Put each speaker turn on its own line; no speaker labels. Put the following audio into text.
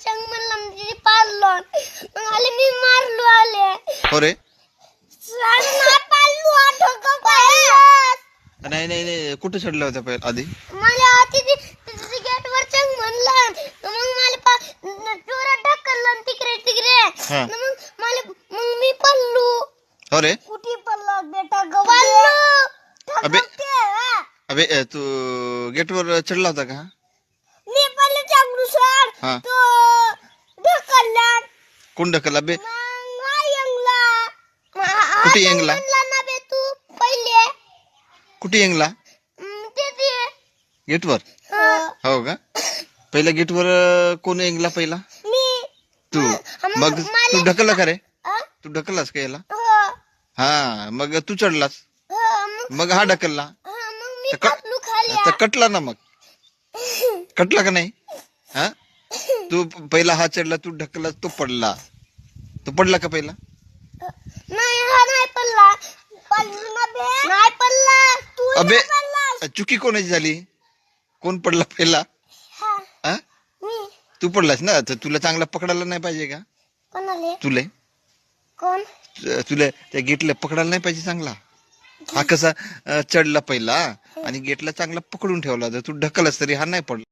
चंग म्हणला म्हणजे पाळलो मग आले मी मारलो आले
हो रे
नाही पाळलो आठो पाळलो
नाही नाही नाही कुठे चढला होता पहिला आधी
मला तिथे गेट वर चंग म्हणला मग मला जोरात ढकललं तिकडे तिकडे
हा.
मग मी पडलो
हो रे
कुठे पडलो बेटा पडलो
अबे अबे तू गेटवर चढला होता का
मी पडलो चांगलू सर
हा
तो ढकलला
कोण ढकल अबे
कुठे
येंगला?
ना बे तू पहिले
कुठे येंगला
ते
गेटवर हो का पहिल्या गेटवर कोण येंगला पहिला
मी
तू मग तू ढकलला का रे तू ढकललास का याला
हो
हा मग तू चढलास
मग
मग हा ढकलला
मी
तर क-
पडलो खाली
तर कटला ना मग कटला का नाही हा तू पहिला हा चढला तू ढकलला तो पडला तो पडला का पहिला
नाही हा नाही पडला नाही पडला तू
अबे
पडला
चुकी कोणाची झाली कोण पडला पहिला हा
मी
तू पडलास ना तर तुला चांगला पकडायला नाही पाहिजे का
कोणाले
तुले
कोण
तुला त्या गेटला पकडायला नाही पाहिजे चांगला हा कसा चढला पहिला आणि गेटला चांगला पकडून ठेवला तर तू ढकलस तरी हा नाही पडला